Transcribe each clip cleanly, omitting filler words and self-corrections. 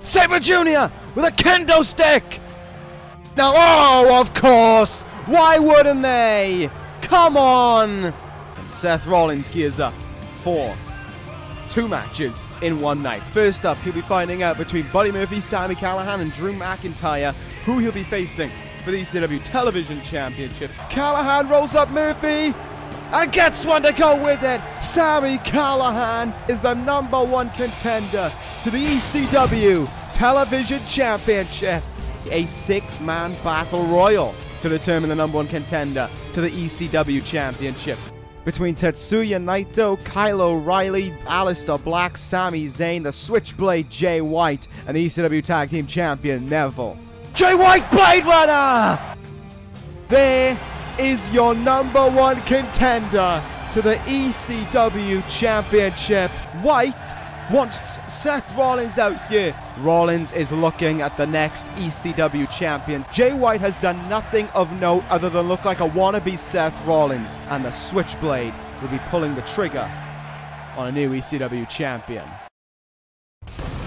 Sabre Jr. with a kendo stick. Now, oh, of course. Why wouldn't they? Come on. And Seth Rollins gears up for 2 matches in one night. First up, he'll be finding out between Buddy Murphy, Sami Callihan, and Drew McIntyre who he'll be facing for the ECW Television Championship. Callihan rolls up Murphy and gets one to go with it. Sami Callihan is the #1 contender to the ECW Television Championship. A 6-man battle royal to determine the #1 contender to the ECW Championship. Between Tetsuya Naito, Kyle O'Reilly, Aleister Black, Sami Zayn, the Switchblade Jay White, and the ECW Tag Team Champion Neville. Jay White Blade Runner! There is your #1 contender to the ECW Championship. White wants Seth Rollins out here. Rollins is looking at the next ECW champions. Jay White has done nothing of note other than look like a wannabe Seth Rollins, and the Switchblade will be pulling the trigger on a new ECW champion.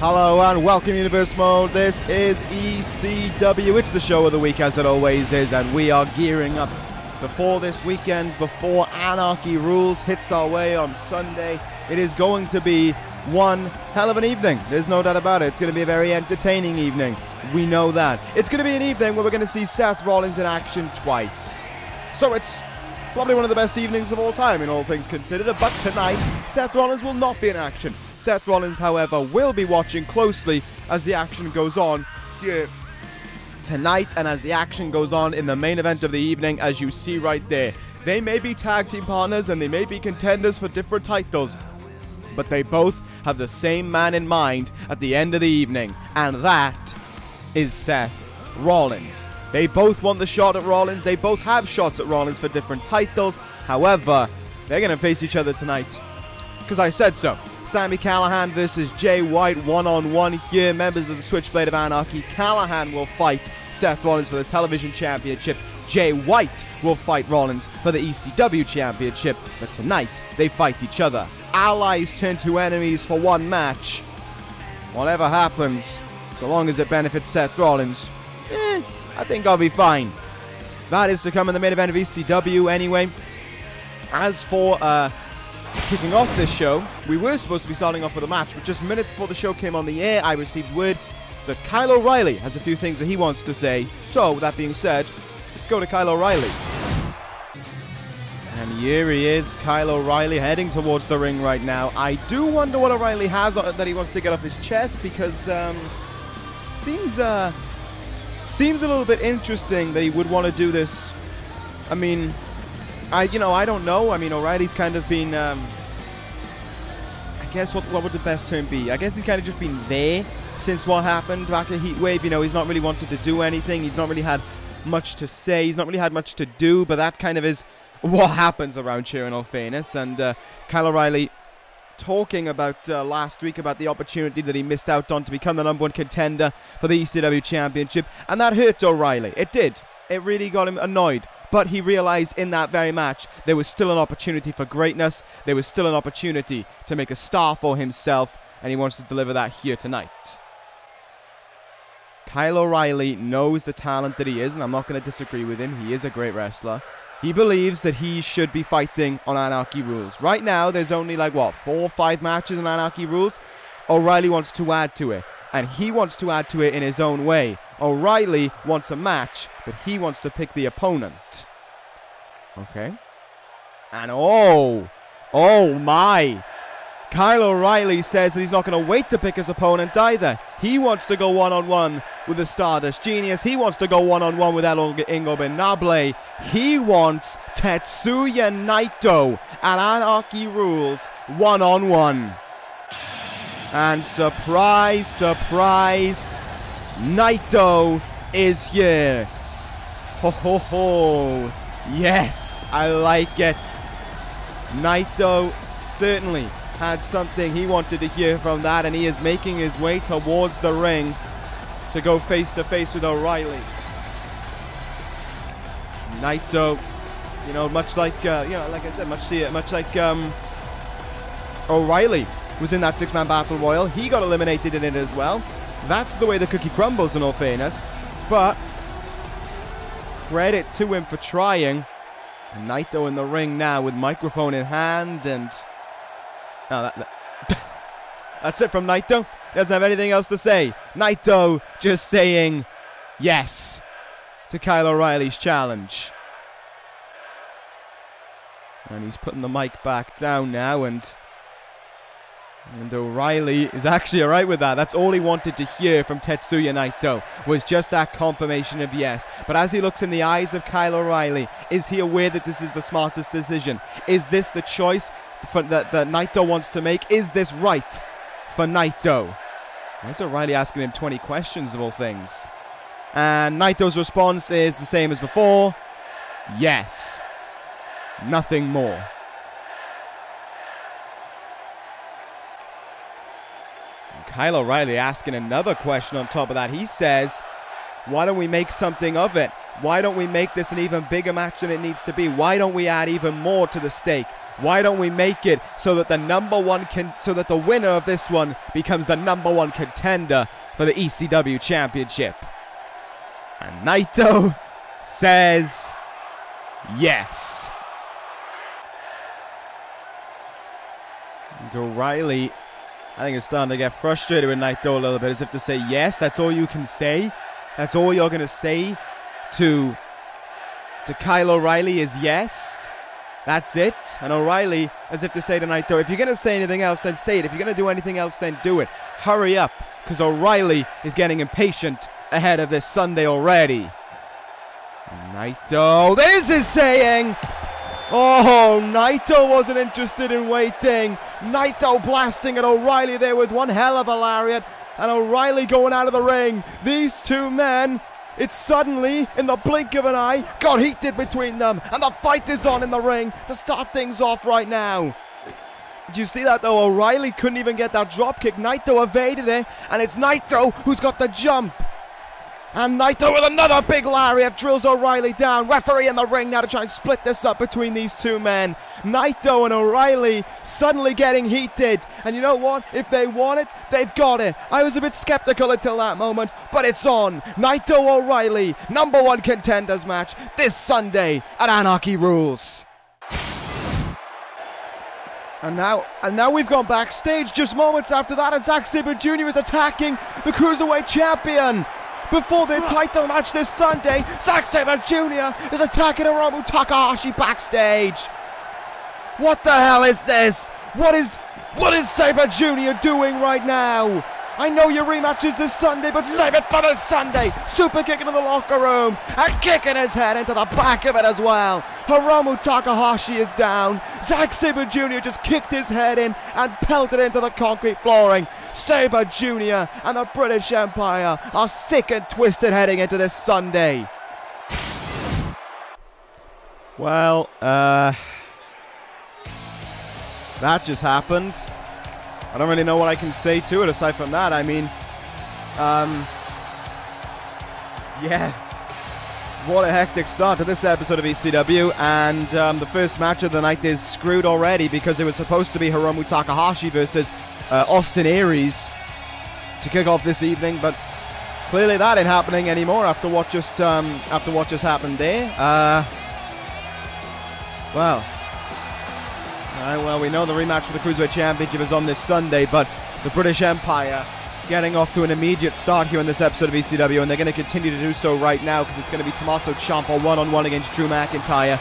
Hello and welcome Universe Mode. This is ECW. It's the show of the week as it always is, and we are gearing up before this weekend, before Anarchy Rules hits our way on Sunday. It is going to be one hell of an evening. There's no doubt about it. It's going to be a very entertaining evening. We know that. It's going to be an evening where we're going to see Seth Rollins in action twice. So it's probably one of the best evenings of all time in all things considered. But tonight, Seth Rollins will not be in action. Seth Rollins, however, will be watching closely as the action goes on here tonight, and as the action goes on in the main event of the evening, as you see right there. They may be tag team partners and they may be contenders for different titles, but they both have the same man in mind at the end of the evening, and that is Seth Rollins. They both want the shot at Rollins. They both have shots at Rollins for different titles. However, they're going to face each other tonight because I said so. Sami Callihan versus Jay White, one-on-one here. Members of the Switchblade of Anarchy. Callihan will fight Seth Rollins for the Television Championship. Jay White will fight Rollins for the ECW Championship. But tonight, they fight each other. Allies turn to enemies for one match. Whatever happens, so long as it benefits Seth Rollins, I think I'll be fine. That is to come in the main event of ECW anyway. As for kicking off this show, we were supposed to be starting off with a match, but just minutes before the show came on the air, I received word that Kyle O'Reilly has a few things that he wants to say. So, with that being said, let's go to Kyle O'Reilly. And here he is, Kyle O'Reilly, heading towards the ring right now. I do wonder what O'Reilly has that he wants to get off his chest, because seems a little bit interesting that he would want to do this. I mean, I don't know. I mean, O'Reilly's kind of been, I guess, what would the best term be? I guess he's kind of just been there since what happened back at Heatwave. You know, he's not really wanted to do anything. He's not really had much to say. He's not really had much to do, but that kind of is what happens around here, in all fairness. And Kyle O'Reilly talking about last week about the opportunity that he missed out on to become the #1 contender for the ECW Championship, and that hurt O'Reilly. It did. It really got him annoyed. But he realized in that very match there was still an opportunity for greatness. There was still an opportunity to make a star for himself, and he wants to deliver that here tonight. Kyle O'Reilly knows the talent that he is, and I'm not going to disagree with him. He is a great wrestler. He believes that he should be fighting on Anarchy Rules. Right now, there's only like, 4 or 5 matches on Anarchy Rules. O'Reilly wants to add to it, and he wants to add to it in his own way. O'Reilly wants a match, but he wants to pick the opponent. Okay. And oh my. Kyle O'Reilly says that he's not going to wait to pick his opponent either. He wants to go one-on-one with the Stardust Genius. He wants to go one-on-one with El Ingobernable. He wants Tetsuya Naito at Anarchy Rules one-on-one. And surprise, surprise, Naito is here. Ho ho ho. Yes, I like it. Naito certainly had something he wanted to hear from that, and he is making his way towards the ring to go face to face with O'Reilly. Naito, much like like I said, much like O'Reilly was in that 6-man battle royal. He got eliminated in it as well. That's the way the cookie crumbles, in all fairness. But credit to him for trying. And Naito in the ring now with microphone in hand, and that's it from Naito. Doesn't have anything else to say. Naito just saying yes to Kyle O'Reilly's challenge. And he's putting the mic back down now, and O'Reilly is actually alright with that. That's all he wanted to hear from Tetsuya Naito, was just that confirmation of yes. But as he looks in the eyes of Kyle O'Reilly, is he aware that this is the smartest decision? Is this the choice that Naito wants to make? Is this right for Naito? Why is O'Reilly asking him 20 questions of all things? And Naito's response is the same as before. Yes. Nothing more. Kyle O'Reilly asking another question on top of that. He says, why don't we make something of it? Why don't we make this an even bigger match than it needs to be? Why don't we add even more to the stake? Why don't we make it so that the winner of this one becomes the #1 contender for the ECW championship? And Naito says yes. And O'Reilly, I think, is starting to get frustrated with Naito a little bit, as if to say, yes, that's all you can say? That's all you're going to say to Kyle O'Reilly is yes? That's it? And O'Reilly, as if to say to Naito, if you're going to say anything else, then say it. If you're going to do anything else, then do it. Hurry up, because O'Reilly is getting impatient ahead of this Sunday already. And Naito, this is saying... Oh, Naito wasn't interested in waiting. Naito blasting at O'Reilly there with one hell of a lariat. And O'Reilly going out of the ring. These two men, it's suddenly, in the blink of an eye, got heated between them. And the fight is on in the ring to start things off right now. Did you see that though? O'Reilly couldn't even get that drop kick. Naito evaded it. And it's Naito who's got the jump. And Naito with another big lariat drills O'Reilly down. Referee in the ring now to try and split this up between these two men. Naito and O'Reilly suddenly getting heated. And you know what? If they want it, they've got it. I was a bit skeptical until that moment, but it's on. Naito O'Reilly, #1 contenders match this Sunday at Anarchy Rules. And now we've gone backstage just moments after that, and Zack Sabre Jr. is attacking the Cruiserweight Champion. Before their title match this Sunday, Zack Sabre Jr. is attacking Hiromu Takahashi backstage. What the hell is this? What is Sabre Jr. doing right now? I know your rematch is this Sunday, but save it for this Sunday. Super kick into the locker room and kicking his head into the back of it as well. Hiromu Takahashi is down. Zack Sabre Jr. just kicked his head in and pelted into the concrete flooring. Sabre Jr. and the British Empire are sick and twisted heading into this Sunday. Well, that just happened. I don't really know what I can say to it aside from that. I mean, yeah, what a hectic start to this episode of ECW, and the first match of the night is screwed already because it was supposed to be Hiromu Takahashi versus Austin Aries to kick off this evening, but clearly that ain't happening anymore after what just happened there. Well, we know the rematch for the Cruiserweight Championship is on this Sunday, but the British Empire getting off to an immediate start here in this episode of ECW, and they're going to continue to do so right now because it's going to be Tomasso Ciampa one-on-one against Drew McIntyre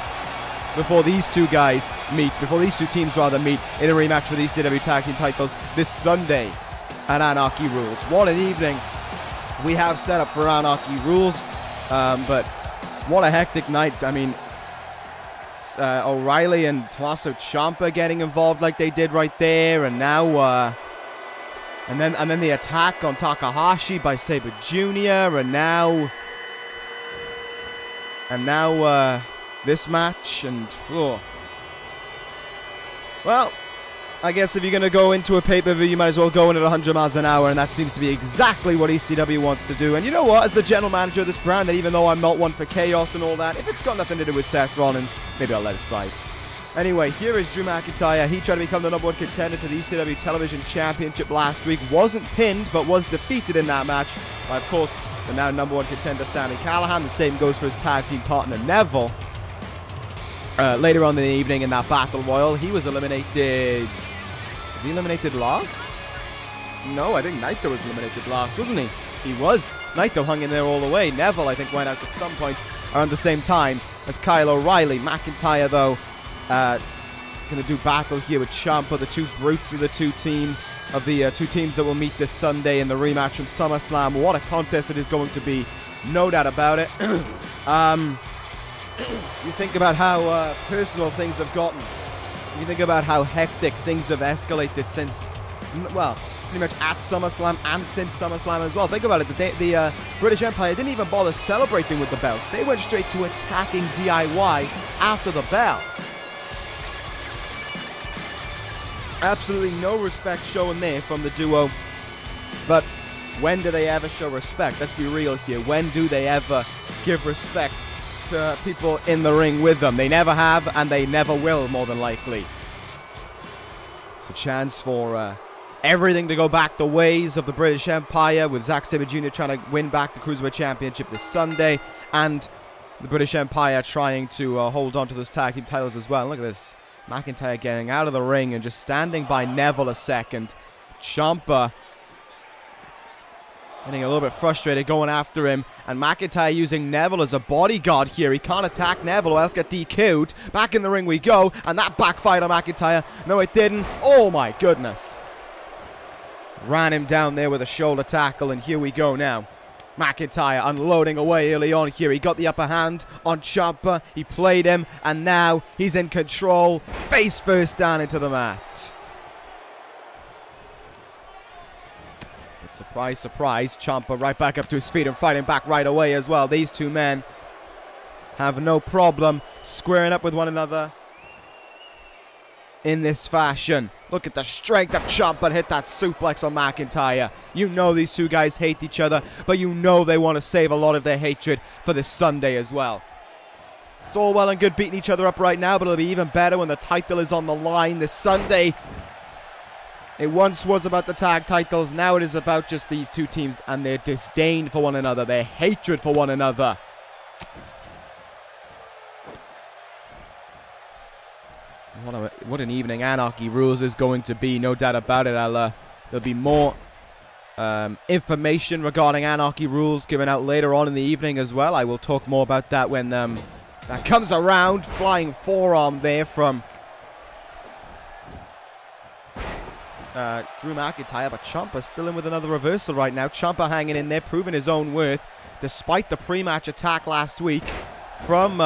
before these two guys meet, before these two teams rather meet in a rematch for the ECW Tag Team titles this Sunday at Anarchy Rules. What an evening we have set up for Anarchy Rules, but what a hectic night. I mean, O'Reilly and Tomasso Ciampa getting involved like they did right there, and now and then the attack on Takahashi by Sabre Jr. and now this match, and well, I guess if you're going to go into a pay-per-view, you might as well go in at 100 miles an hour, and that seems to be exactly what ECW wants to do. And you know what? As the general manager of this brand, that even though I'm not one for chaos and all that, if it's got nothing to do with Seth Rollins, maybe I'll let it slide. Anyway, here is Drew McIntyre. He tried to become the #1 contender to the ECW Television Championship last week. Wasn't pinned, but was defeated in that match by, of course, the now #1 contender Sami Callihan. The same goes for his tag team partner Neville. Later on in the evening in that Battle Royal, he was eliminated. Was he eliminated last? No, I think Naito was eliminated last, wasn't he? He was. Naito hung in there all the way. Neville, I think, went out at some point around the same time as Kyle O'Reilly. McIntyre, though, going to do battle here with Ciampa, the two brutes of the two teams that will meet this Sunday in the rematch from SummerSlam. What a contest it is going to be, no doubt about it. You think about how personal things have gotten. You think about how hectic things have escalated since, well, pretty much at SummerSlam and since SummerSlam as well. Think about it, the British Empire didn't even bother celebrating with the belts. They went straight to attacking DIY after the bell. Absolutely no respect shown there from the duo. But when do they ever show respect? Let's be real here. When do they ever give respect to people in the ring with them? They never have, and they never will, more than likely. It's a chance for everything to go back the ways of the British Empire, with Zack Sabre Jr. trying to win back the Cruiserweight Championship this Sunday, and the British Empire trying to hold on to those tag team titles as well. Look at this. McIntyre getting out of the ring and just standing by Neville a second. Ciampa getting a little bit frustrated, going after him. And McIntyre using Neville as a bodyguard here. He can't attack Neville or else get DQ'd. Back in the ring we go. And that backfired on McIntyre. No, it didn't. Oh, my goodness. Ran him down there with a shoulder tackle. And here we go now. McIntyre unloading away early on here. He got the upper hand on Ciampa. He played him, and now he's in control. Face first down into the mat. But surprise, surprise, Ciampa right back up to his feet and fighting back right away as well. These two men have no problem squaring up with one another in this fashion. Look at the strength of Ciampa, hit that suplex on McIntyre. You know these two guys hate each other, but you know they want to save a lot of their hatred for this Sunday as well. It's all well and good beating each other up right now, but it'll be even better when the title is on the line this Sunday. It once was about the tag titles, now it is about just these two teams and their disdain for one another, their hatred for one another. What an evening Anarchy Rules is going to be, no doubt about it. There'll be more information regarding Anarchy Rules given out later on in the evening as well. I will talk more about that when that comes around. Flying forearm there from Drew McIntyre, but Ciampa still in with another reversal right now. Ciampa hanging in there, proving his own worth, despite the pre-match attack last week from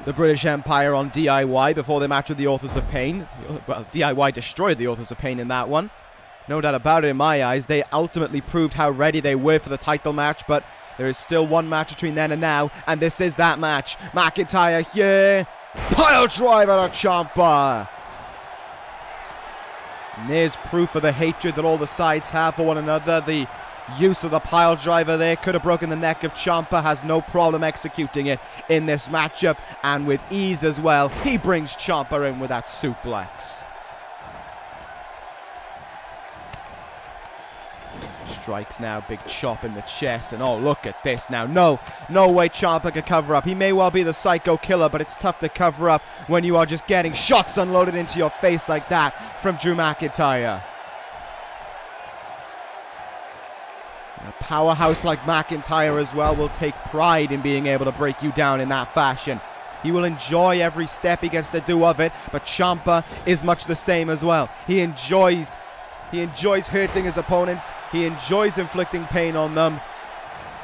the British Empire on DIY before their match with the Authors of Pain. Well, DIY destroyed the Authors of Pain in that one. No doubt about it in my eyes. They ultimately proved how ready they were for the title match, but there is still one match between then and now, and this is that match. McIntyre here. Pile driver to Ciampa. And there's proof of the hatred that all the sides have for one another. The use of the pile driver there could have broken the neck of Ciampa. Has no problem executing it in this matchup, and with ease as well. He brings Ciampa in with that suplex. Strikes now, big chop in the chest, and oh, look at this now. No way Ciampa could cover up. He may well be the psycho killer, but it's tough to cover up when you are just getting shots unloaded into your face like that from Drew McIntyre. A powerhouse like McIntyre as well will take pride in being able to break you down in that fashion. He will enjoy every step he gets to do of it, but Ciampa is much the same as well. He enjoys hurting his opponents. He enjoys inflicting pain on them.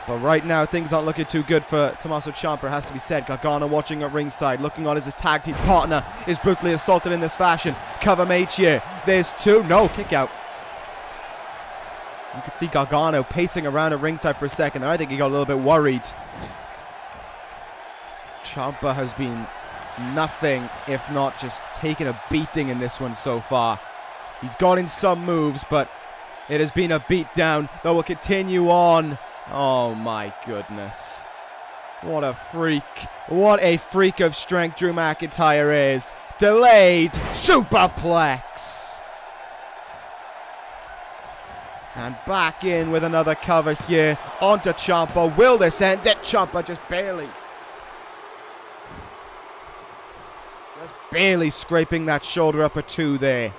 But right now, things aren't looking too good for Tomasso Ciampa, it has to be said. Gargano watching at ringside, looking on as his tag team partner is brutally assaulted in this fashion. Cover mage here. There's two. No, kick out. You could see Gargano pacing around at ringside for a second there. I think he got a little bit worried. Ciampa has been nothing if not just taking a beating in this one so far. He's got in some moves, but it has been a beatdown that will continue on. Oh my goodness. What a freak. What a freak of strength Drew McIntyre is. Delayed superplex. And back in with another cover here. Onto Ciampa. Will this end it? Ciampa just barely. Just barely scraping that shoulder up a 2 there.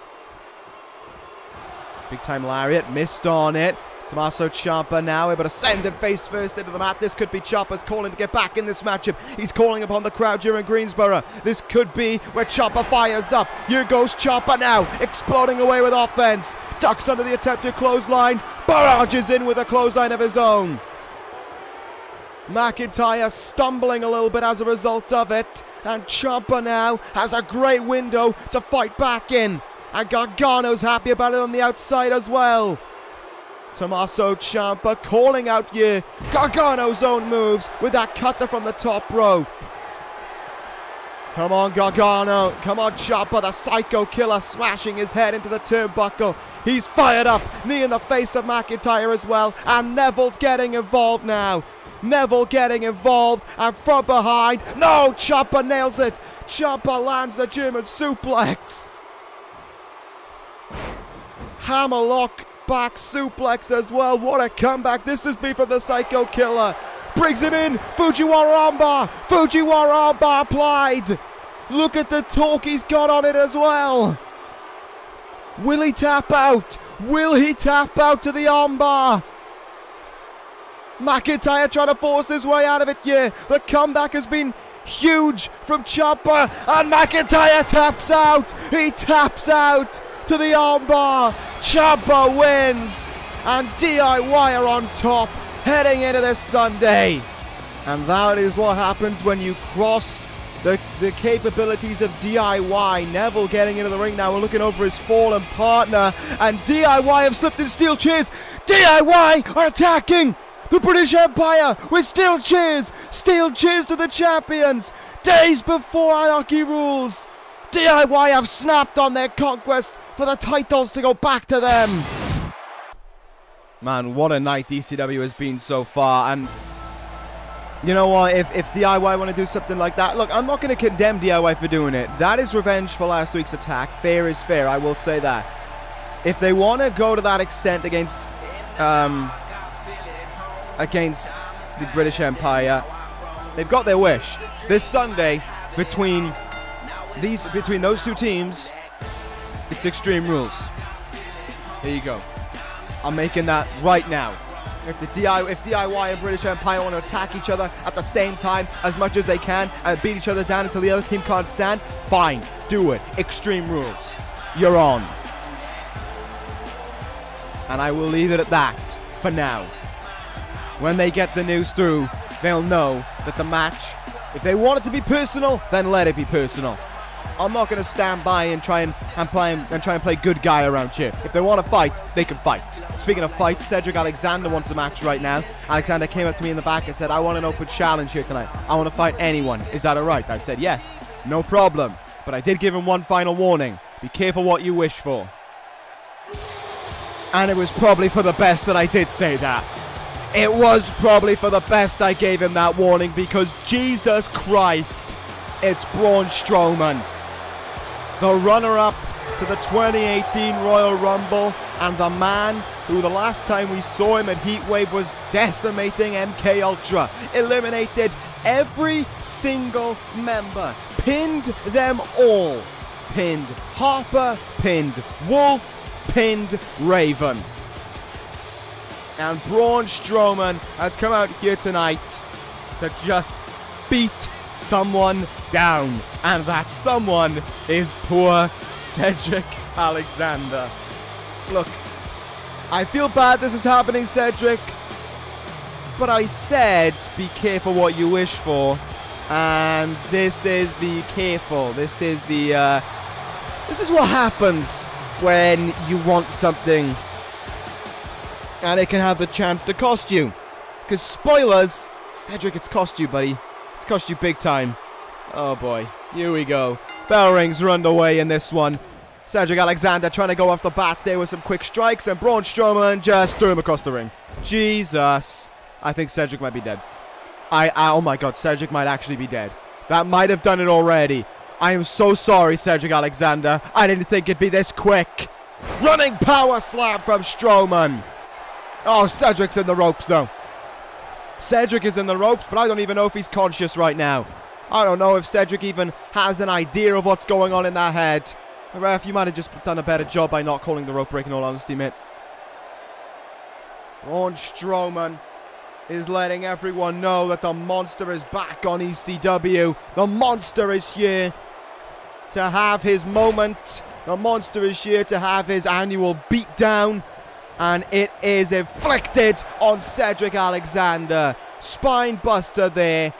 Big time lariat. Missed on it. Tomasso Ciampa now able to send him face first into the mat. This could be Ciampa's calling to get back in this matchup. He's calling upon the crowd here in Greensboro. This could be where Ciampa fires up. Here goes Ciampa now, exploding away with offense. Ducks under the attempted clothesline. Barrages in with a clothesline of his own. McIntyre stumbling a little bit as a result of it. And Ciampa now has a great window to fight back in. And Gargano's happy about it on the outside as well. Tomasso Ciampa calling out here Gargano's own moves with that cutter from the top rope. Come on, Gargano. Come on, Ciampa, the psycho killer, smashing his head into the turnbuckle. He's fired up. Knee in the face of McIntyre as well. And Neville's getting involved now. Neville getting involved. And from behind. No, Ciampa nails it. Ciampa lands the German suplex. Hammerlock back suplex as well. What a comeback this has been from the Psycho Killer. Brings him in. Fujiwara armbar. Fujiwara armbar applied. Look at the torque he's got on it as well. Will he tap out? Will he tap out to the armbar? McIntyre trying to force his way out of it here. The comeback has been huge from Ciampa. And McIntyre taps out. He taps out to the armbar. Ciampa wins. And DIY are on top heading into this Sunday. And that is what happens when you cross the capabilities of DIY. Neville getting into the ring now. We're looking over his fallen partner. And DIY have slipped in steel chairs. DIY are attacking the British Empire with steel chairs. Steel chairs to the champions. Days before Anarchy rules. DIY have snapped on their conquest for the titles to go back to them. Man, what a night ECW has been so far. And you know what, if DIY want to do something like that, look, I'm not going to condemn DIY for doing it. That is revenge for last week's attack. Fair is fair, I will say that. If they want to go to that extent against the British Empire, they've got their wish. This Sunday, between those two teams, it's Extreme Rules. There you go. I'm making that right now. If DIY and British Empire want to attack each other at the same time as much as they can and beat each other down until the other team can't stand, fine, do it. Extreme Rules. You're on. And I will leave it at that for now. When they get the news through, they'll know that the match, if they want it to be personal, then let it be personal. I'm not going to stand by and try and play good guy around here. If they want to fight, they can fight. Speaking of fight, Cedric Alexander wants a match right now. Alexander came up to me in the back and said, I want an open challenge here tonight. I want to fight anyone. Is that alright? I said, yes, no problem. But I did give him one final warning. Be careful what you wish for. And it was probably for the best that I did say that. It was probably for the best I gave him that warning, because Jesus Christ, it's Braun Strowman, the runner-up to the 2018 Royal Rumble, and the man who the last time we saw him at Heatwave was decimating MK Ultra, eliminated every single member, pinned them all, pinned Harper, pinned Wolf, pinned Raven. And Braun Strowman has come out here tonight to just beat someone down. And that someone is poor Cedric Alexander. Look, I feel bad this is happening, Cedric. But I said be careful what you wish for. And this is the careful. This is the this is what happens when you want something and it can have the chance to cost you. Because spoilers, Cedric, it's cost you, buddy. It's cost you big time. Oh boy, here we go. Bell rings are underway in this one. Cedric Alexander trying to go off the bat there with some quick strikes, and Braun Strowman just threw him across the ring. Jesus. I think Cedric might be dead. Oh my god, Cedric might actually be dead. That might have done it already. I am so sorry, Cedric Alexander. I didn't think it'd be this quick. Running power slam from Strowman. Oh, Cedric's in the ropes, though. Cedric is in the ropes, but I don't even know if he's conscious right now. I don't know if Cedric even has an idea of what's going on in that head. Ref, you might have just done a better job by not calling the rope break, in all honesty, mate. Braun Strowman is letting everyone know that the monster is back on ECW. The monster is here to have his moment. The monster is here to have his annual beatdown. And it is inflicted on Cedric Alexander. Spine buster there.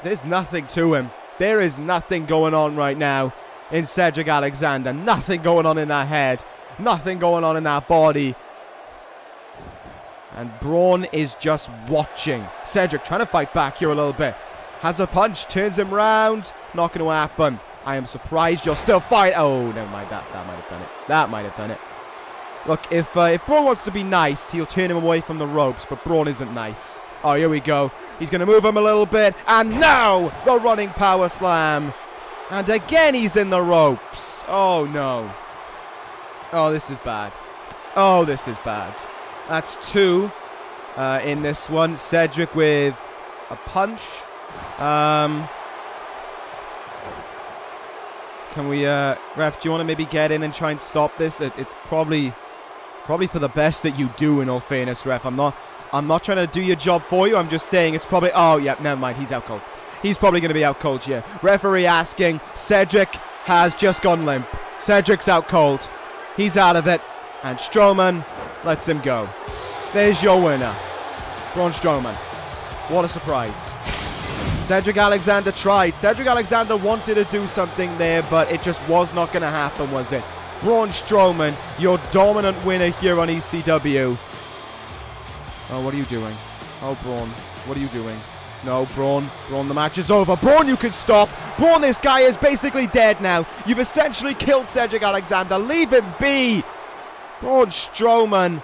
There's nothing to him. There is nothing going on right now in Cedric Alexander. Nothing going on in that head. Nothing going on in that body. And Braun is just watching. Cedric trying to fight back here a little bit. Has a punch, turns him round. Not going to happen. I am surprised you're still fighting. Oh, never mind. That might have done it. That might have done it. Look, if Braun wants to be nice, he'll turn him away from the ropes, but Braun isn't nice. Oh, here we go. He's going to move him a little bit, and now the running power slam. And again, he's in the ropes. Oh, no. Oh, this is bad. Oh, this is bad. That's 2 in this one. Cedric with a punch. Can we, ref, do you want to maybe get in and try and stop this? It's probably for the best that you do, in all fairness, ref. I'm not trying to do your job for you. I'm just saying it's probably... Oh, yeah, never mind. He's out cold. He's probably going to be out cold here. Referee asking. Cedric has just gone limp. Cedric's out cold. He's out of it. And Strowman lets him go. There's your winner. Braun Strowman. What a surprise. Cedric Alexander tried. Cedric Alexander wanted to do something there, but it just was not going to happen, was it? Braun Strowman, your dominant winner here on ECW. Oh, what are you doing? Oh, Braun, what are you doing? No, Braun, the match is over. Braun, you can stop. Braun, this guy is basically dead now. You've essentially killed Cedric Alexander. Leave him be. Braun Strowman.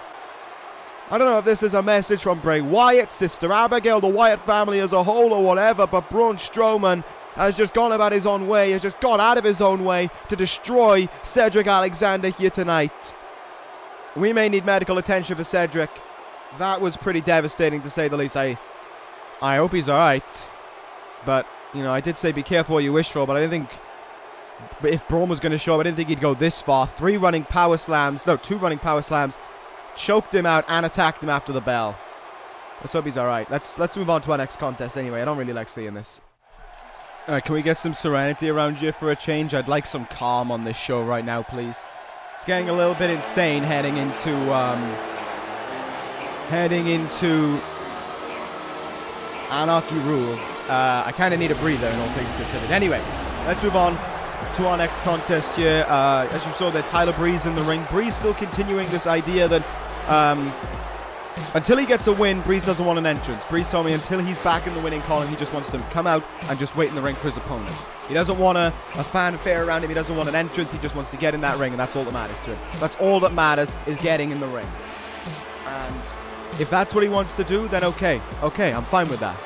I don't know if this is a message from Bray Wyatt, Sister Abigail, the Wyatt family as a whole or whatever, but Braun Strowman has just gone about his own way, has just gone out of his own way to destroy Cedric Alexander here tonight. We may need medical attention for Cedric. That was pretty devastating, to say the least. I hope he's alright. But, you know, I did say be careful what you wish for, but I didn't think... If Braun was going to show up, I didn't think he'd go this far. 2 running power slams. Choked him out and attacked him after the bell. Let's hope he's alright. Let's move on to our next contest anyway. I don't really like seeing this. Alright, can we get some serenity around here for a change? I'd like some calm on this show right now, please. It's getting a little bit insane heading into Anarchy rules. I kind of need a breather, in all things considered. Anyway, let's move on to our next contest here. As you saw there, Tyler Breeze in the ring. Breeze still continuing this idea that until he gets a win, Breeze doesn't want an entrance. Breeze told me until he's back in the winning column, he just wants to come out and just wait in the ring for his opponent. He doesn't want a fanfare around him. He doesn't want an entrance. He just wants to get in that ring, and that's all that matters to him. That's all that matters, is getting in the ring. And if that's what he wants to do, then okay. Okay, I'm fine with that.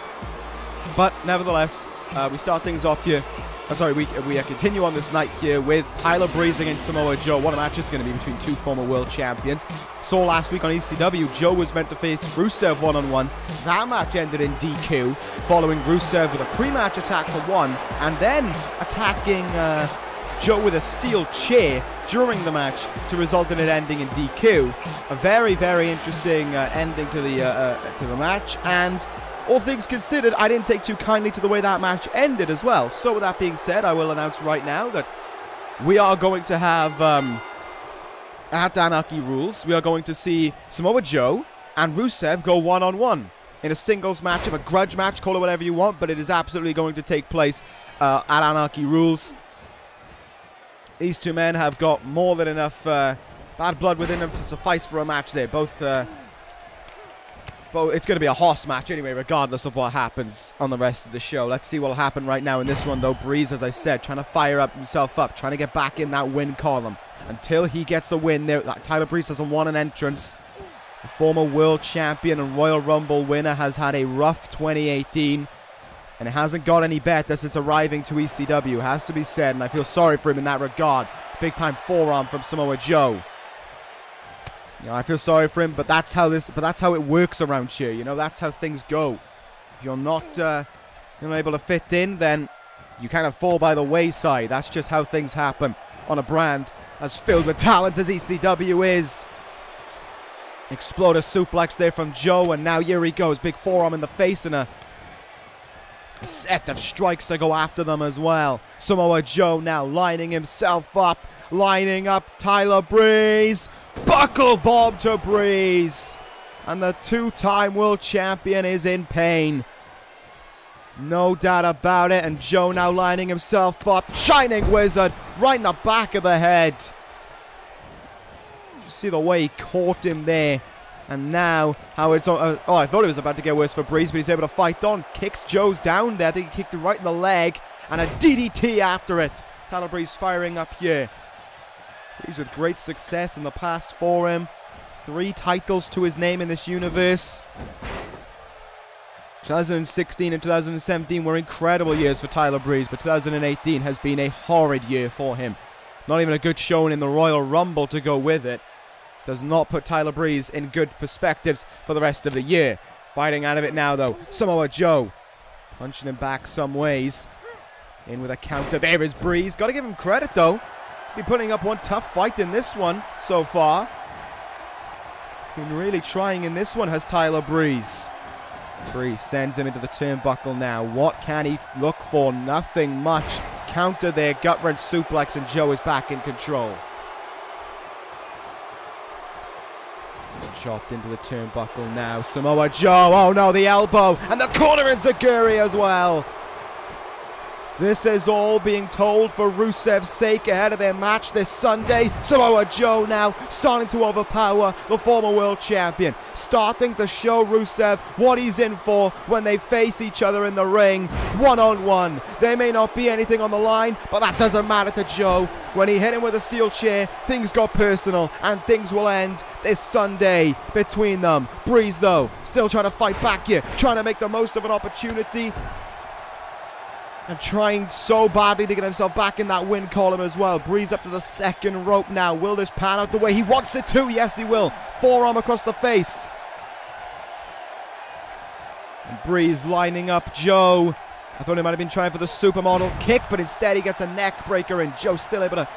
But nevertheless, we start things off here. We continue on this night here with Tyler Breeze against Samoa Joe. What a match is going to be between 2 former world champions. Saw last week on ECW, Joe was meant to face Rusev one-on-one. That match ended in DQ, following Rusev with a pre-match attack for 1, and then attacking Joe with a steel chair during the match to result in it ending in DQ. A very, very interesting ending to the match, and all things considered, I didn't take too kindly to the way that match ended as well. So with that being said, I will announce right now that we are going to have, at Anarchy Rules, we are going to see Samoa Joe and Rusev go one-on-one in a singles match, of a grudge match, call it whatever you want, but it is absolutely going to take place at Anarchy Rules. These 2 men have got more than enough bad blood within them to suffice for a match there. Both... But it's going to be a horse match anyway, regardless of what happens on the rest of the show. Let's see what will happen right now in this one, though. Breeze, as I said, trying to fire himself up, trying to get back in that win column. Until he gets a win there, Tyler Breeze doesn't want an entrance. The former world champion and Royal Rumble winner has had a rough 2018. And it hasn't got any better since arriving to ECW, has to be said. And I feel sorry for him in that regard. Big time forearm from Samoa Joe. You know, I feel sorry for him, but that's how it works around here. You know, that's how things go. If you're not able to fit in, then you kind of fall by the wayside. That's just how things happen on a brand as filled with talent as ECW is. Exploder suplex there from Joe, and now here he goes. Big forearm in the face and a set of strikes to go after them as well. Samoa Joe now lining himself up, lining up Tyler Breeze. Buckle bomb to Breeze. And the two-time world champion is in pain. No doubt about it. And Joe now lining himself up. Shining Wizard right in the back of the head. You see the way he caught him there. And now how it's on. Oh, I thought it was about to get worse for Breeze, but he's able to fight on. Kicks Joe's down there. I think he kicked him right in the leg. And a DDT after it. Tyler Breeze firing up here. Breeze with great success in the past for him. 3 titles to his name in this universe. 2016 and 2017 were incredible years for Tyler Breeze, but 2018 has been a horrid year for him. Not even a good showing in the Royal Rumble to go with it. Does not put Tyler Breeze in good perspectives for the rest of the year. Fighting out of it now, though. Samoa Joe punching him back some ways. In with a counter. There is Breeze. Got to give him credit, though. Be putting up one tough fight in this one so far. Been really trying in this one, has Tyler Breeze. Breeze sends him into the turnbuckle now. What can he look for? Nothing much. Counter there, gut wrench suplex, and Joe is back in control. Chopped into the turnbuckle now. Samoa Joe. Oh no, the elbow. And the corner enziguri as well. This is all being told for Rusev's sake ahead of their match this Sunday. Samoa Joe now starting to overpower the former world champion. Starting to show Rusev what he's in for when they face each other in the ring. One-on-one. There may not be anything on the line, but that doesn't matter to Joe. When he hit him with a steel chair, things got personal, and things will end this Sunday between them. Breeze, though, still trying to fight back here, trying to make the most of an opportunity. And trying so badly to get himself back in that win column as well. Breeze up to the second rope now. Will this pan out the way he wants it to? Yes, he will. Forearm across the face. And Breeze lining up Joe. I thought he might have been trying for the supermodel kick, but instead he gets a neck breaker, and Joe still able to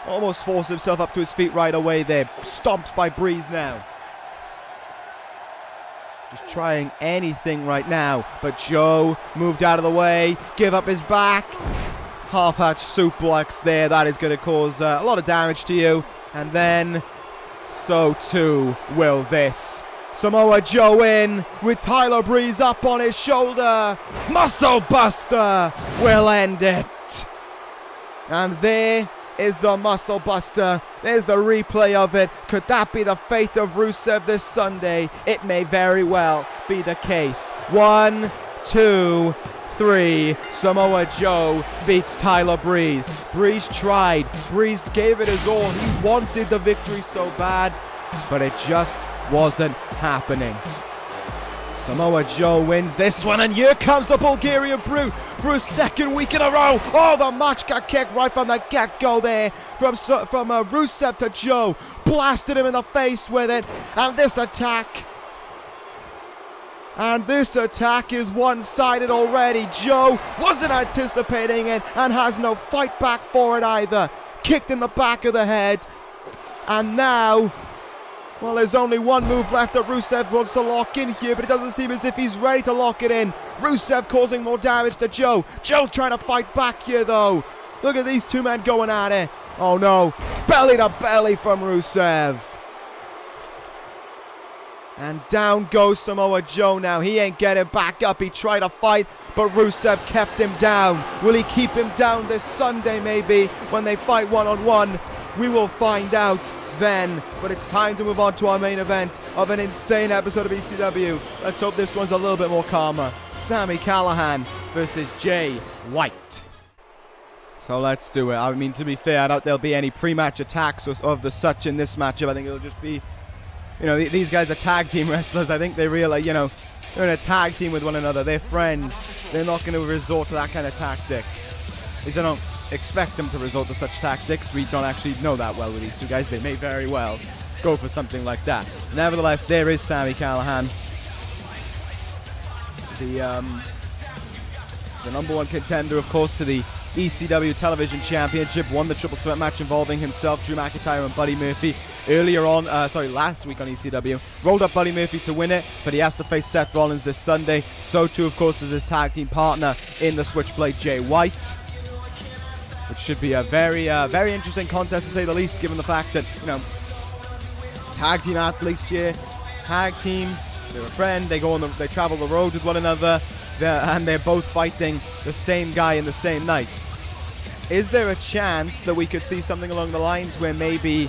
almost force himself up to his feet right away there. Stomped by Breeze now. Just trying anything right now, but Joe moved out of the way, give up his back. Half-hatch suplex there. That is going to cause a lot of damage to you. And then, so too will this. Samoa Joe in with Tyler Breeze up on his shoulder. Muscle Buster will end it. And there is the Muscle Buster. There's the replay of it. Could that be the fate of Rusev this Sunday? It may very well be the case. 1, 2, 3. Samoa Joe beats Tyler Breeze. Breeze tried. Breeze gave it his all. He wanted the victory so bad, but it just wasn't happening. Samoa Joe wins this one, and here comes the Bulgarian Brute for a second week in a row. Oh, the match got kicked right from the get-go there. From Rusev to Joe. Blasted him in the face with it. And this attack is one-sided already. Joe wasn't anticipating it and has no fight back for it either. Kicked in the back of the head. And now, well, there's only one move left that Rusev wants to lock in here, but it doesn't seem as if he's ready to lock it in. Rusev causing more damage to Joe. Joe trying to fight back here, though. Look at these two men going at it. Oh, no. Belly to belly from Rusev. And down goes Samoa Joe now. He ain't getting back up. He tried to fight, but Rusev kept him down. Will he keep him down this Sunday, maybe, when they fight one-on-one? We will find out then, but it's time to move on to our main event of an insane episode of ECW. Let's hope this one's a little bit more calmer. Sami Callihan versus Jay White. So let's do it. I mean, to be fair, I doubt there'll be any pre-match attacks of the such in this matchup. I think it'll just be you know, these guys are tag team wrestlers. I think they realize, you know, they're in a tag team with one another. They're friends. They're not going to resort to that kind of tactic. At least I don't expect them to resort to such tactics. We don't actually know that well with these two guys. They may very well go for something like that. Nevertheless, there is Sami Callihan, the number one contender, of course, to the ECW Television Championship. Won the triple threat match involving himself, Drew McIntyre, and Buddy Murphy earlier on, last week on ECW. Rolled up Buddy Murphy to win it, but he has to face Seth Rollins this Sunday. So too, of course, is his tag team partner in the Switchblade, Jay White, which should be a very interesting contest, to say the least, given the fact that, you know, tag team athletes here, tag team, they're a friend, they travel the road with one another, and they're both fighting the same guy in the same night. Is there a chance that we could see something along the lines where maybe,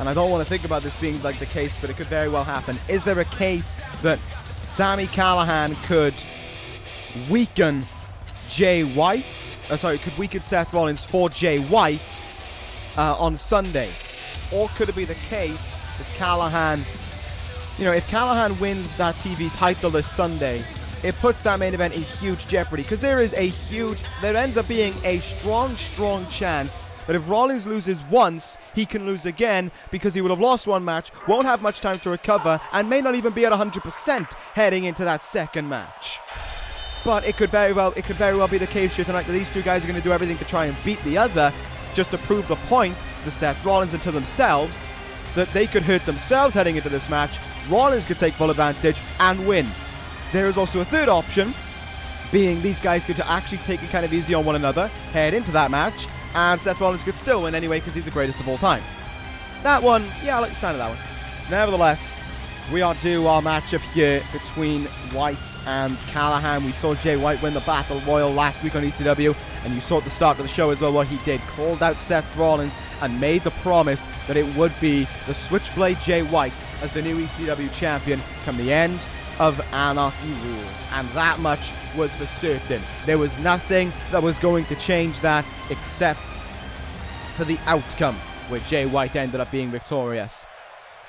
and I don't want to think about this being like the case, but it could very well happen, is there a case that Sami Callihan could weaken Jay White, could weaken Seth Rollins for Jay White on Sunday? Or could it be the case that Callihan, you know, if Callihan wins that TV title this Sunday, it puts that main event in huge jeopardy, because there ends up being a strong chance that if Rollins loses once, he can lose again, because he would have lost one match, won't have much time to recover, and may not even be at 100% heading into that second match. But it could very well be the case here tonight that these two guys are going to do everything to try and beat the other, just to prove the point to Seth Rollins and to themselves that they could hurt themselves heading into this match. Rollins could take full advantage and win. There is also a third option, being these guys could actually take it kind of easy on one another, head into that match, and Seth Rollins could still win anyway because he's the greatest of all time. That one, yeah, I like the sound of that one. Nevertheless, we are due our matchup here between White and Callihan. We saw Jay White win the Battle Royal last week on ECW, and you saw at the start of the show as well what he did. Called out Seth Rollins and made the promise that it would be the Switchblade Jay White as the new ECW champion come the end of Anarchy rules, and that much was for certain. There was nothing that was going to change that except for the outcome, where Jay White ended up being victorious.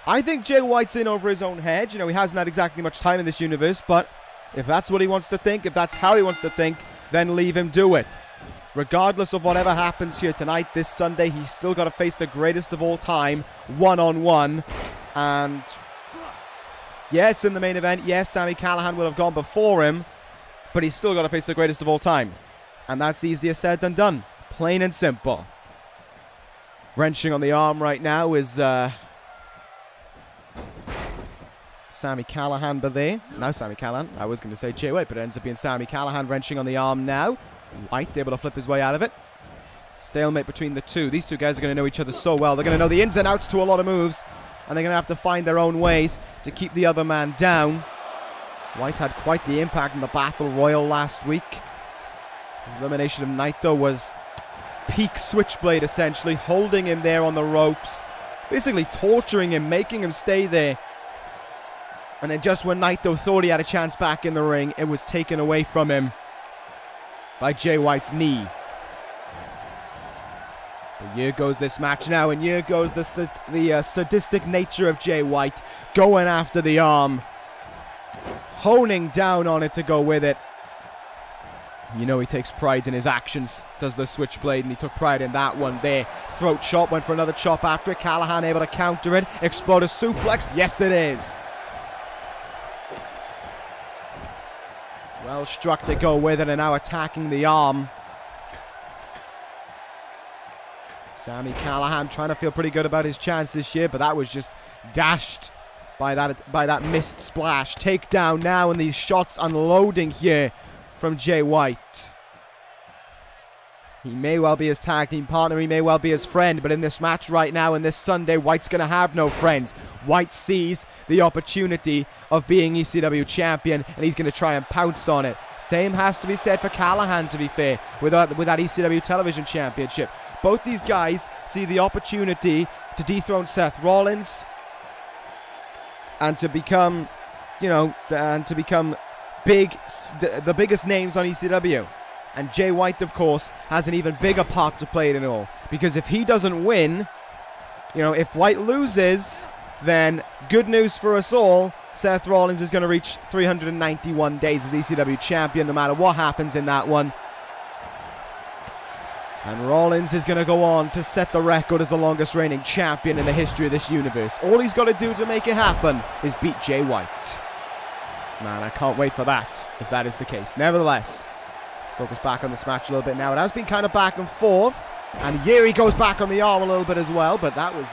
I think Jay White's in over his own head. You know, he hasn't had exactly much time in this universe, but if that's what he wants to think, if that's how he wants to think, then leave him do it. Regardless of whatever happens here tonight, this Sunday, he's still got to face the greatest of all time, one-on-one, and yeah, it's in the main event. Yes, Sami Callihan will have gone before him, but he's still got to face the greatest of all time. And that's easier said than done. Plain and simple. Wrenching on the arm right now is Sami Callihan, but there. Now Sami Callihan. I was going to say Jay White, but it ends up being Sami Callihan wrenching on the arm now. White able to flip his way out of it. Stalemate between the two. These two guys are going to know each other so well. They're going to know the ins and outs to a lot of moves, and they're going to have to find their own ways to keep the other man down. White had quite the impact in the Battle Royal last week. His elimination of Naito was peak Switchblade, essentially, holding him there on the ropes, basically torturing him, making him stay there. And then just when Naito thought he had a chance back in the ring, it was taken away from him by Jay White's knee. But here goes this match now, and here goes the sadistic nature of Jay White, going after the arm, honing down on it to go with it. You know he takes pride in his actions, does the Switchblade, and he took pride in that one there. Throat chop, went for another chop after it. Callihan able to counter it. Exploder suplex, yes it is. Well struck to go with it, and now attacking the arm. Sami Callihan trying to feel pretty good about his chance this year, but that was just dashed by that missed splash. Takedown now, and these shots unloading here from Jay White. He may well be his tag team partner, he may well be his friend, but in this match right now, in this Sunday, White's going to have no friends. White sees the opportunity of being ECW champion, and he's going to try and pounce on it. Same has to be said for Callihan, to be fair, with that ECW television championship. Both these guys see the opportunity to dethrone Seth Rollins and to become, you know, big, the biggest names on ECW. And Jay White, of course, has an even bigger part to play in it all. Because if he doesn't win, you know, if White loses, then good news for us all. Seth Rollins is going to reach 391 days as ECW champion no matter what happens in that one. And Rollins is going to go on to set the record as the longest reigning champion in the history of this universe. All he's got to do to make it happen is beat Jay White. Man, I can't wait for that, if that is the case. Nevertheless, focus back on this match a little bit now. It has been kind of back and forth. And here he goes back on the arm a little bit as well. But that was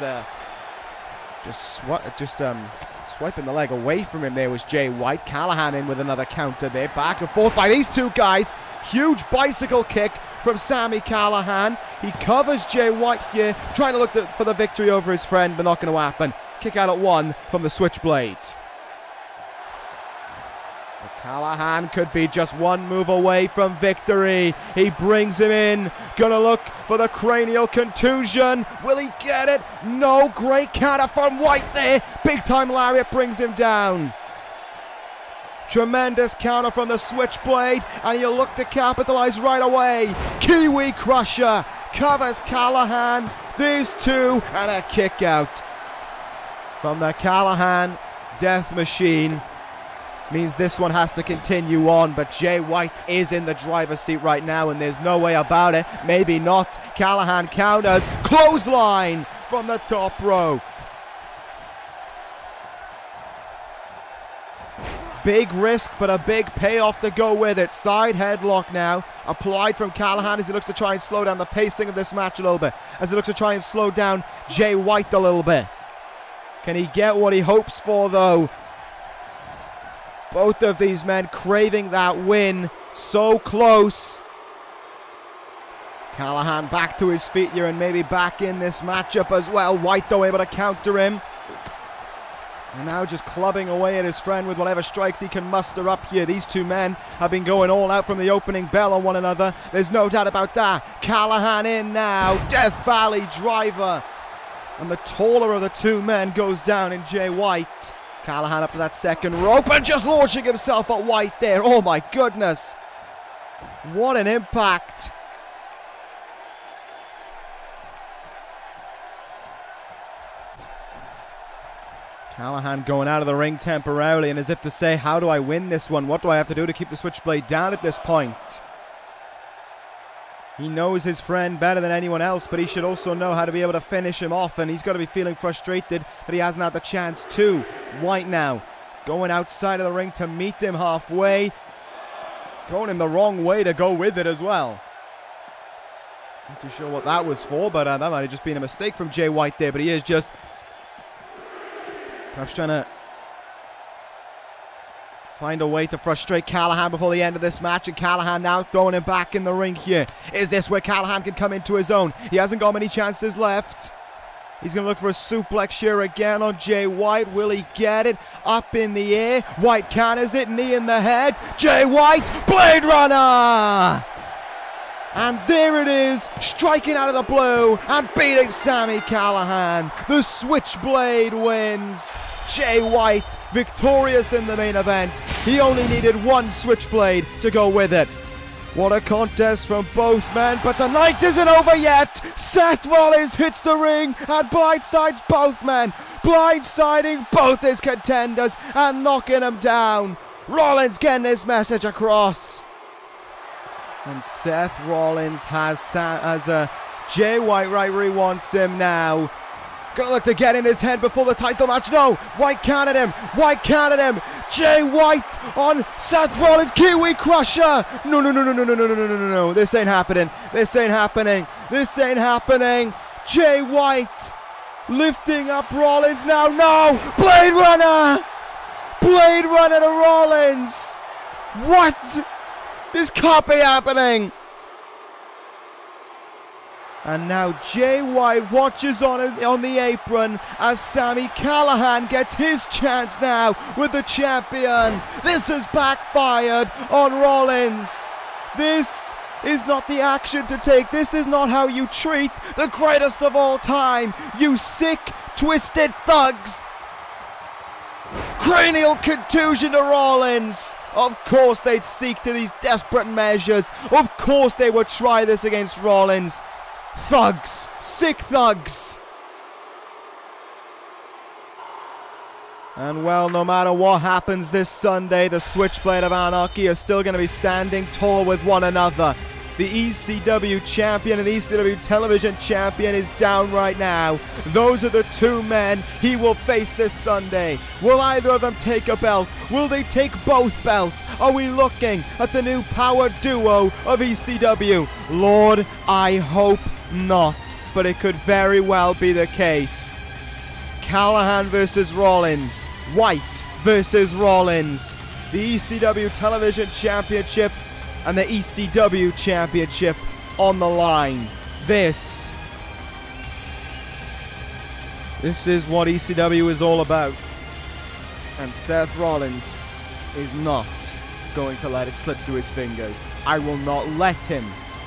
just swiping the leg away from him. There was Jay White. Callihan in with another counter there. Back and forth by these two guys. Huge bicycle kick from Sami Callihan. He covers Jay White here, trying to look for the victory over his friend, but not going to happen. Kick out at one from the Switchblade. Callihan could be just one move away from victory. He brings him in. Gonna look for the cranial contusion. Will he get it? No. Great counter from White there. Big time lariat brings him down. Tremendous counter from the Switchblade, and he'll look to capitalize right away. Kiwi Crusher covers Callihan. There's two, and a kick out from the Callihan Death Machine. Means this one has to continue on, but Jay White is in the driver's seat right now, and there's no way about it. Maybe not. Callihan counters. Clothesline from the top row. Big risk, but a big payoff to go with it. Side headlock now. Applied from Callihan as he looks to try and slow down the pacing of this match a little bit. As he looks to try and slow down Jay White a little bit. Can he get what he hopes for, though? Both of these men craving that win. So close. Callihan back to his feet here and maybe back in this matchup as well. White, though, able to counter him. And now just clubbing away at his friend with whatever strikes he can muster up here. These two men have been going all out from the opening bell on one another. There's no doubt about that. Callihan in now. Death Valley driver. And the taller of the two men goes down in Jay White. Callihan up to that second rope and just launching himself at White there. Oh my goodness. What an impact. Callihan going out of the ring temporarily, and as if to say, how do I win this one? What do I have to do to keep the Switchblade down at this point? He knows his friend better than anyone else, but he should also know how to be able to finish him off, and he's got to be feeling frustrated that he hasn't had the chance to. White now going outside of the ring to meet him halfway. Throwing him the wrong way to go with it as well. Not too sure what that was for, but that might have just been a mistake from Jay White there, but he is just perhaps trying to find a way to frustrate Callihan before the end of this match, and Callihan now throwing him back in the ring here. Is this where Callihan can come into his own? He hasn't got many chances left. He's going to look for a suplex here again on Jay White. Will he get it? Up in the air. White counters it. Knee in the head. Jay White, Blade Runner! And there it is, striking out of the blue and beating Sami Callihan. The Switchblade wins. Jay White victorious in the main event. He only needed one Switchblade to go with it. What a contest from both men, but the night isn't over yet. Seth Rollins hits the ring and blindsides both men. Blindsiding both his contenders and knocking them down. Rollins getting his message across. And Seth Rollins has Jay White right where he wants him now. Gonna look to get in his head before the title match. No, White countered him. White countered him. Jay White on Seth Rollins. Kiwi Crusher. No. This ain't happening. This ain't happening. This ain't happening. Jay White lifting up Rollins now. No, Blade Runner. Blade Runner to Rollins. What? This can't be happening. And now Jay White watches on the apron as Sami Callihan gets his chance now with the champion. This has backfired on Rollins. This is not the action to take. This is not how you treat the greatest of all time. You sick, twisted thugs. Cranial contusion to Rollins. Of course they'd seek to these desperate measures. Of course they would try this against Rollins. Thugs. Sick thugs. And well, no matter what happens this Sunday, the Switchblade of Anarchy are still going to be standing tall with one another. The ECW champion and the ECW television champion is down right now. Those are the two men he will face this Sunday. Will either of them take a belt? Will they take both belts? Are we looking at the new power duo of ECW? Lord, I hope not, but it could very well be the case. Callihan versus Rollins. White versus Rollins. The ECW television championship and the ECW championship on the line. This is what ECW is all about. And Seth Rollins is not going to let it slip through his fingers. I will not let him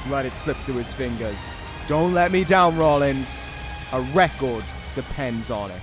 let it slip through his fingers. Don't let me down, Rollins. A record depends on it.